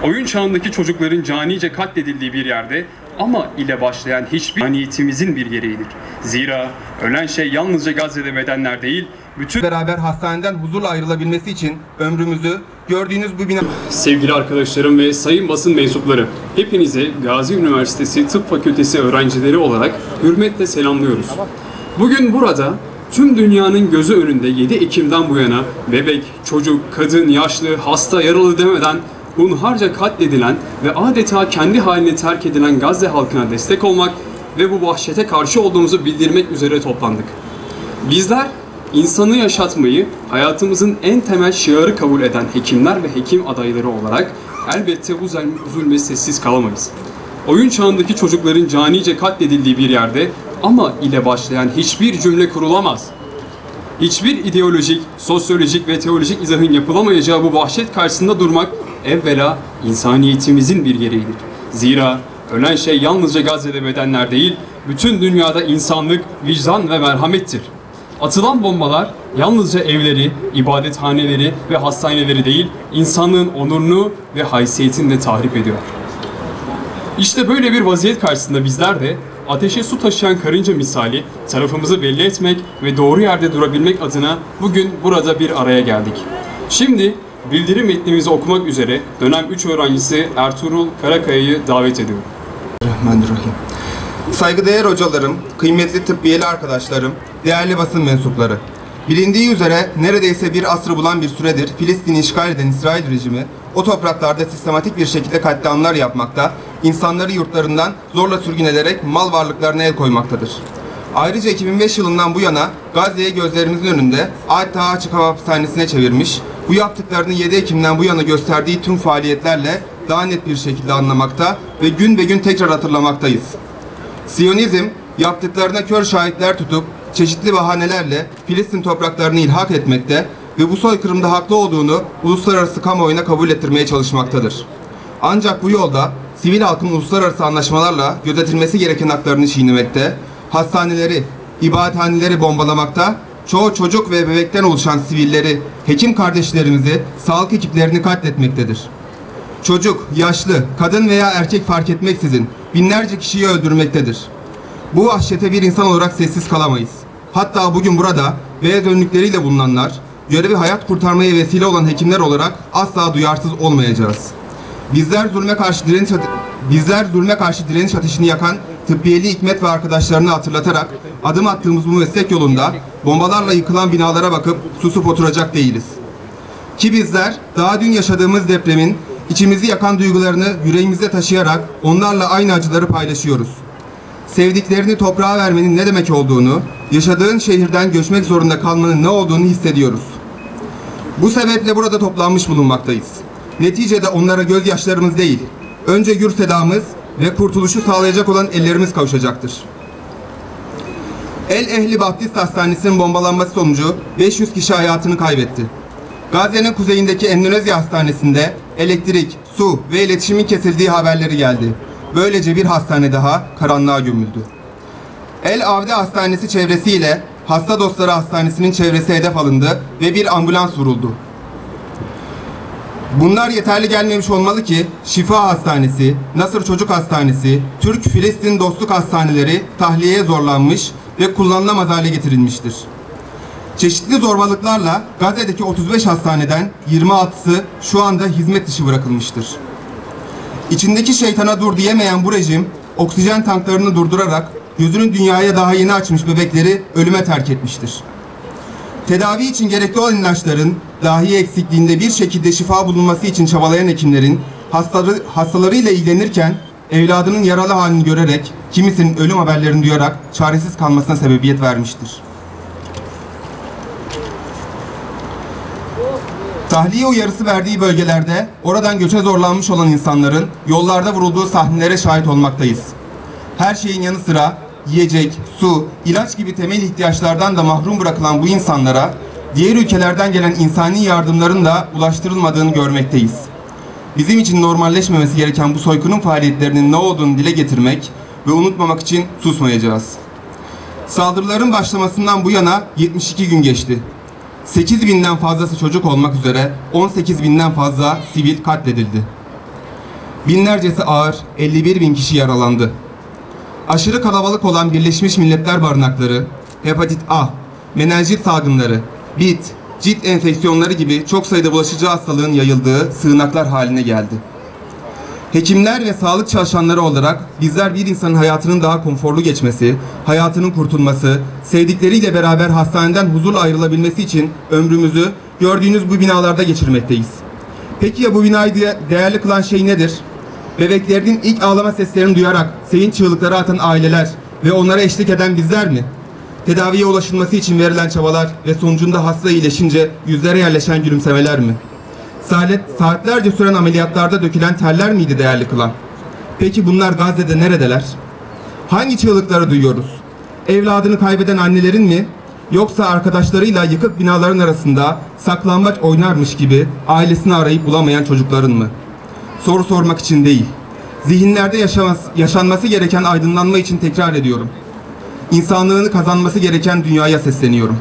Oyun çağındaki çocukların canice katledildiği bir yerde ama ile başlayan hiçbir niyetimizin bir gereğidir. Zira ölen şey yalnızca Gazze'de bedenler değil, bütün beraber hastaneden huzurla ayrılabilmesi için ömrümüzü gördüğünüz bu bina... Sevgili arkadaşlarım ve sayın basın mensupları, hepinize Gazi Üniversitesi Tıp Fakültesi öğrencileri olarak hürmetle selamlıyoruz. Bugün burada tüm dünyanın gözü önünde 7 Ekim'den bu yana bebek, çocuk, kadın, yaşlı, hasta, yaralı demeden hunharca katledilen ve adeta kendi haline terk edilen Gazze halkına destek olmak ve bu vahşete karşı olduğumuzu bildirmek üzere toplandık. Bizler insanı yaşatmayı hayatımızın en temel şiarı kabul eden hekimler ve hekim adayları olarak elbette bu zulme sessiz kalamayız. Oyun çağındaki çocukların canice katledildiği bir yerde ama ile başlayan hiçbir cümle kurulamaz. Hiçbir ideolojik, sosyolojik ve teolojik izahın yapılamayacağı bu vahşet karşısında durmak evvela insaniyetimizin bir gereğidir. Zira ölen şey yalnızca Gazze'de bedenler değil, bütün dünyada insanlık, vicdan ve merhamettir. Atılan bombalar yalnızca evleri, ibadethaneleri ve hastaneleri değil, insanlığın onurunu ve haysiyetini de tahrip ediyor. İşte böyle bir vaziyet karşısında bizler de ateşe su taşıyan karınca misali tarafımızı belli etmek ve doğru yerde durabilmek adına bugün burada bir araya geldik. Şimdi bildirim metnimizi okumak üzere dönem 3 öğrencisi Ertuğrul Karakaya'yı davet ediyorum. Bismillahirrahmanirrahim. Saygıdeğer hocalarım, kıymetli tıbbiyeli arkadaşlarım, değerli basın mensupları. Bilindiği üzere neredeyse bir asrı bulan bir süredir Filistin'i işgal eden İsrail rejimi o topraklarda sistematik bir şekilde katliamlar yapmakta, insanları yurtlarından zorla sürgün ederek mal varlıklarına el koymaktadır. Ayrıca 2005 yılından bu yana Gazze'yi gözlerimizin önünde adeta açık hava hapishanesine çevirmiş, bu yaptıklarını 7 Ekim'den bu yana gösterdiği tüm faaliyetlerle daha net bir şekilde anlamakta ve gün tekrar hatırlamaktayız. Siyonizm yaptıklarına kör şahitler tutup çeşitli bahanelerle Filistin topraklarını ilhak etmekte ve bu soykırımda haklı olduğunu uluslararası kamuoyuna kabul ettirmeye çalışmaktadır. Ancak bu yolda sivil halkın uluslararası anlaşmalarla gözetilmesi gereken haklarını çiğnemekte, hastaneleri, ibadethaneleri bombalamakta, çoğu çocuk ve bebekten oluşan sivilleri, hekim kardeşlerimizi, sağlık ekiplerini katletmektedir. Çocuk, yaşlı, kadın veya erkek fark etmeksizin binlerce kişiyi öldürmektedir. Bu vahşete bir insan olarak sessiz kalamayız. Hatta bugün burada beyaz önlükleriyle bulunanlar, görevi hayat kurtarmaya vesile olan hekimler olarak asla duyarsız olmayacağız. Bizler zulme karşı direniş ateşini yakan tıbbiyeli Hikmet ve arkadaşlarını hatırlatarak adım attığımız bu meslek yolunda bombalarla yıkılan binalara bakıp susup oturacak değiliz. Ki bizler daha dün yaşadığımız depremin içimizi yakan duygularını yüreğimizde taşıyarak onlarla aynı acıları paylaşıyoruz. Sevdiklerini toprağa vermenin ne demek olduğunu, yaşadığın şehirden göçmek zorunda kalmanın ne olduğunu hissediyoruz. Bu sebeple burada toplanmış bulunmaktayız. Neticede onlara gözyaşlarımız değil, önce gür sedamız ve kurtuluşu sağlayacak olan ellerimiz kavuşacaktır. El Ehli Baptist Hastanesi'nin bombalanması sonucu 500 kişi hayatını kaybetti. Gazze'nin kuzeyindeki Endonezya Hastanesi'nde elektrik, su ve iletişimin kesildiği haberleri geldi. Böylece bir hastane daha karanlığa gömüldü. El Avde Hastanesi çevresiyle Hasta Dostları Hastanesi'nin çevresi hedef alındı ve bir ambulans vuruldu. Bunlar yeterli gelmemiş olmalı ki Şifa Hastanesi, Nasır Çocuk Hastanesi, Türk-Filistin Dostluk Hastaneleri tahliyeye zorlanmış ve kullanılamaz hale getirilmiştir. Çeşitli zorbalıklarla Gazze'deki 35 hastaneden 26'sı şu anda hizmet dışı bırakılmıştır. İçindeki şeytana dur diyemeyen bu rejim, oksijen tanklarını durdurarak gözünü dünyaya daha yeni açmış bebekleri ölüme terk etmiştir. Tedavi için gerekli olan ilaçların dahi eksikliğinde bir şekilde şifa bulunması için çabalayan hekimlerin hastalarıyla ilgilenirken evladının yaralı halini görerek kimisinin ölüm haberlerini duyarak çaresiz kalmasına sebebiyet vermiştir. Tahliye uyarısı verdiği bölgelerde oradan göçe zorlanmış olan insanların yollarda vurulduğu sahnelere şahit olmaktayız. Her şeyin yanı sıra yiyecek, su, ilaç gibi temel ihtiyaçlardan da mahrum bırakılan bu insanlara diğer ülkelerden gelen insani yardımların da ulaştırılmadığını görmekteyiz. Bizim için normalleşmemesi gereken bu soykırım faaliyetlerinin ne olduğunu dile getirmek ve unutmamak için susmayacağız. Saldırıların başlamasından bu yana 72 gün geçti. 8.000'den fazlası çocuk olmak üzere 18.000'den fazla sivil katledildi. Binlercesi ağır, 51 bin kişi yaralandı. Aşırı kalabalık olan Birleşmiş Milletler barınakları, hepatit A, menenjit salgınları, bit, cilt enfeksiyonları gibi çok sayıda bulaşıcı hastalığın yayıldığı sığınaklar haline geldi. Hekimler ve sağlık çalışanları olarak bizler bir insanın hayatının daha konforlu geçmesi, hayatının kurtulması, sevdikleriyle beraber hastaneden huzurla ayrılabilmesi için ömrümüzü gördüğünüz bu binalarda geçirmekteyiz. Peki ya bu binayı değerli kılan şey nedir? Bebeklerinin ilk ağlama seslerini duyarak sevinç çığlıkları atan aileler ve onlara eşlik eden bizler mi? Tedaviye ulaşılması için verilen çabalar ve sonucunda hasta iyileşince yüzlere yerleşen gülümsemeler mi? Saatlerce süren ameliyatlarda dökülen terler miydi değerli kılan? Peki bunlar Gazze'de neredeler? Hangi çığlıkları duyuyoruz? Evladını kaybeden annelerin mi? Yoksa arkadaşlarıyla yıkık binaların arasında saklambaç oynarmış gibi ailesini arayıp bulamayan çocukların mı? Soru sormak için değil, zihinlerde yaşanması gereken aydınlanma için tekrar ediyorum. İnsanlığını kazanması gereken dünyaya sesleniyorum.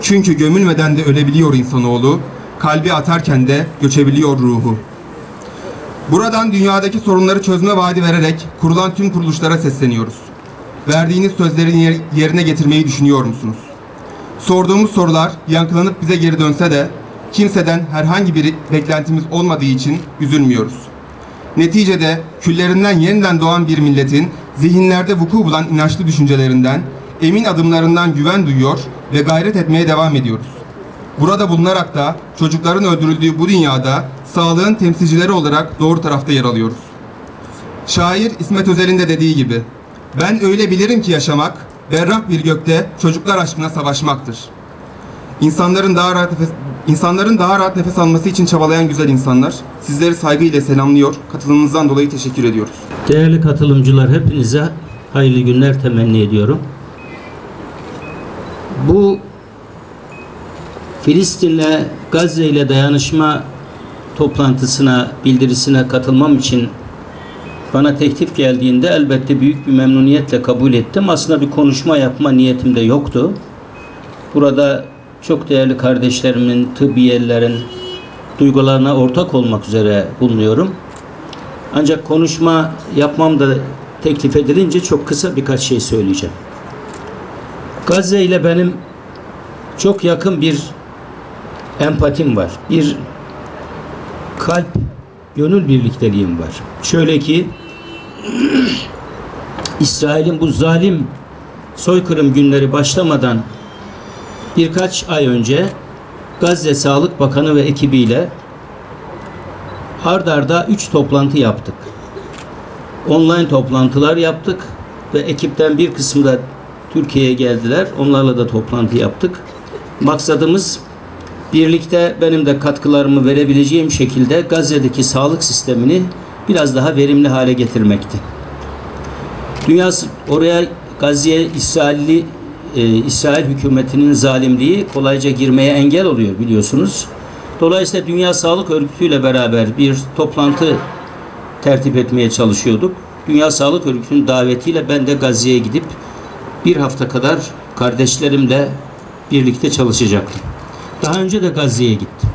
Çünkü gömülmeden de ölebiliyor insanoğlu, kalbi atarken de göçebiliyor ruhu. Buradan dünyadaki sorunları çözme vaadi vererek kurulan tüm kuruluşlara sesleniyoruz. Verdiğiniz sözleri yerine getirmeyi düşünüyor musunuz? Sorduğumuz sorular yankılanıp bize geri dönse de kimseden herhangi bir beklentimiz olmadığı için üzülmüyoruz. Neticede küllerinden yeniden doğan bir milletin zihinlerde vuku bulan inançlı düşüncelerinden, emin adımlarından güven duyuyor ve gayret etmeye devam ediyoruz. Burada bulunarak da çocukların öldürüldüğü bu dünyada sağlığın temsilcileri olarak doğru tarafta yer alıyoruz. Şair İsmet Özel'in de dediği gibi, ben öyle bilirim ki yaşamak, berrak bir gökte çocuklar aşkına savaşmaktır. İnsanların daha rahat nefes alması için çabalayan güzel insanlar, sizleri saygıyla selamlıyor, katılımınızdan dolayı teşekkür ediyoruz. Değerli katılımcılar, hepinize hayırlı günler temenni ediyorum. Bu Filistin'le Gazze ile dayanışma toplantısına, bildirisine katılmam için bana teklif geldiğinde elbette büyük bir memnuniyetle kabul ettim. Aslında bir konuşma yapma niyetim de yoktu. Burada çok değerli kardeşlerimin, tıbbiyelilerin duygularına ortak olmak üzere bulunuyorum. Ancak konuşma yapmam da teklif edilince çok kısa birkaç şey söyleyeceğim. Gazze ile benim çok yakın bir empatim var. Bir kalp, gönül birlikteliğim var. Şöyle ki İsrail'in bu zalim soykırım günleri başlamadan birkaç ay önce Gazze Sağlık Bakanı ve ekibiyle ard arda 3 toplantı yaptık. Online toplantılar yaptık ve ekipten bir kısmı da Türkiye'ye geldiler. Onlarla da toplantı yaptık. Maksadımız birlikte benim de katkılarımı verebileceğim şekilde Gazze'deki sağlık sistemini biraz daha verimli hale getirmekti. Dünya oraya Gazze'ye İsrail hükümetinin zalimliği kolayca girmeye engel oluyor biliyorsunuz. Dolayısıyla Dünya Sağlık Örgütü ile beraber bir toplantı tertip etmeye çalışıyorduk. Dünya Sağlık Örgütü'nün davetiyle ben de Gazze'ye gidip bir hafta kadar kardeşlerimle birlikte çalışacaktım. Daha önce de Gazze'ye gittim.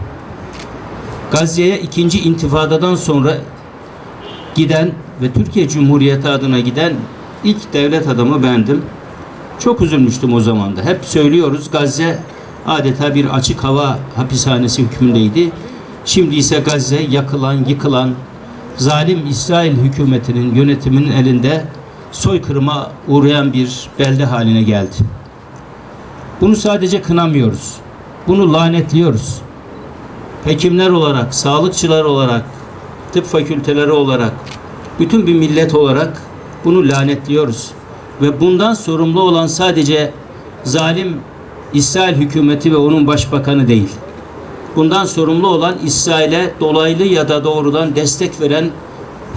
Gazze'ye 2. İntifadadan sonra giden ve Türkiye Cumhuriyeti adına giden ilk devlet adamı bendim. Çok üzülmüştüm o zaman da. Hep söylüyoruz, Gazze adeta bir açık hava hapishanesi hükmündeydi. Şimdi ise Gazze yakılan, yıkılan, zalim İsrail hükümetinin yönetiminin elinde soykırıma uğrayan bir belde haline geldi. Bunu sadece kınamıyoruz. Bunu lanetliyoruz. Hekimler olarak, sağlıkçılar olarak, tıp fakülteleri olarak, bütün bir millet olarak bunu lanetliyoruz. Ve bundan sorumlu olan sadece zalim İsrail hükümeti ve onun başbakanı değil. Bundan sorumlu olan İsrail'e dolaylı ya da doğrudan destek veren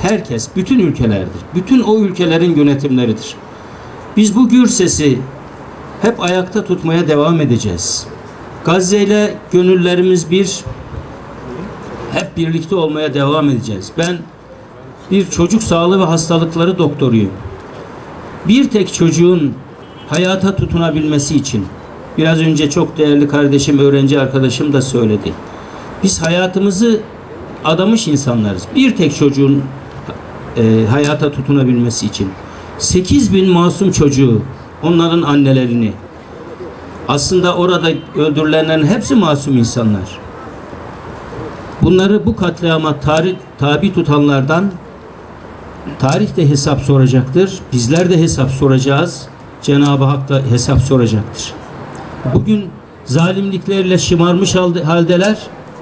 herkes, bütün ülkelerdir. Bütün o ülkelerin yönetimleridir. Biz bu gür sesi hep ayakta tutmaya devam edeceğiz. Gazze ile gönüllerimiz bir, hep birlikte olmaya devam edeceğiz. Ben bir çocuk sağlığı ve hastalıkları doktoruyum. Bir tek çocuğun hayata tutunabilmesi için, biraz önce çok değerli kardeşim, öğrenci arkadaşım da söyledi. Biz hayatımızı adamış insanlarız. Bir tek çocuğun hayata tutunabilmesi için. 8.000 masum çocuğu, onların annelerini, aslında orada öldürülenlerin hepsi masum insanlar. Bunları bu katliama tabi tutanlardan tarih de hesap soracaktır. Bizler de hesap soracağız. Cenab-ı Hak da hesap soracaktır. Bugün zalimliklerle şımarmış haldeler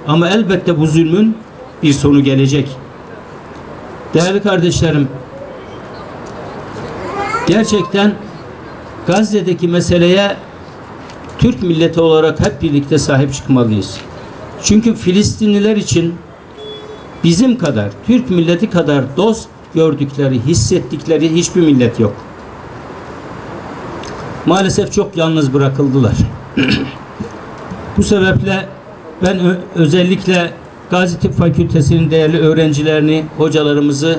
ama elbette bu zulmün bir sonu gelecek. Değerli kardeşlerim, gerçekten Gazze'deki meseleye Türk milleti olarak hep birlikte sahip çıkmalıyız. Çünkü Filistinliler için bizim kadar, Türk milleti kadar dost gördükleri, hissettikleri hiçbir millet yok. Maalesef çok yalnız bırakıldılar. Bu sebeple ben özellikle Gazi Tıp Fakültesi'nin değerli öğrencilerini, hocalarımızı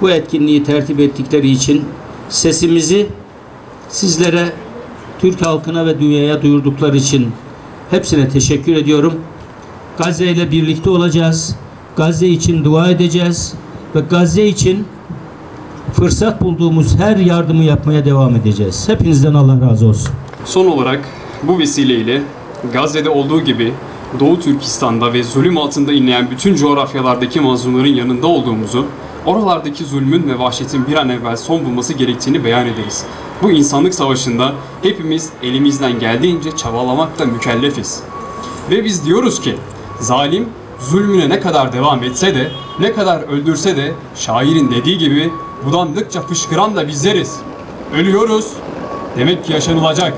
bu etkinliği tertip ettikleri için sesimizi sizlere, Türk halkına ve dünyaya duyurdukları için hepsine teşekkür ediyorum. Gazze ile birlikte olacağız. Gazze için dua edeceğiz ve Gazze için fırsat bulduğumuz her yardımı yapmaya devam edeceğiz. Hepinizden Allah razı olsun. Son olarak bu vesileyle Gazze'de olduğu gibi Doğu Türkistan'da ve zulüm altında inleyen bütün coğrafyalardaki mazlumların yanında olduğumuzu, oralardaki zulmün ve vahşetin bir an evvel son bulması gerektiğini beyan ederiz. Bu insanlık savaşında hepimiz elimizden geldiğince çabalamakla mükellefiz. Ve biz diyoruz ki, zalim zulmüne ne kadar devam etse de, ne kadar öldürse de, şairin dediği gibi budandıkça fışkıran da bizleriz. Ölüyoruz, demek ki yaşanılacak.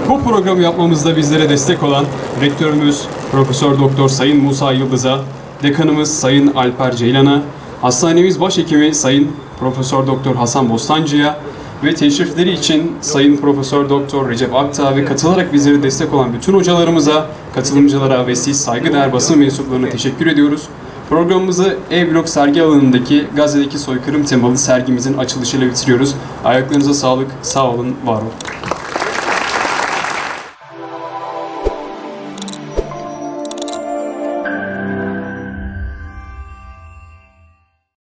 Bu programı yapmamızda bizlere destek olan rektörümüz Profesör Doktor Sayın Musa Yıldız'a, dekanımız Sayın Alper Ceylan'a, hastanemiz başhekimi Sayın Profesör Doktor Hasan Bostancı'ya ve teşrifleri için Sayın Profesör Doktor Recep Akta ve katılarak bizlere destek olan bütün hocalarımıza, katılımcılara ve siz saygıdeğer basın mensuplarına teşekkür ediyoruz. Programımızı E-Blok sergi alanındaki Gazze'deki soykırım temalı sergimizin açılışıyla bitiriyoruz. Ayaklarınıza sağlık, sağ olun, var olun.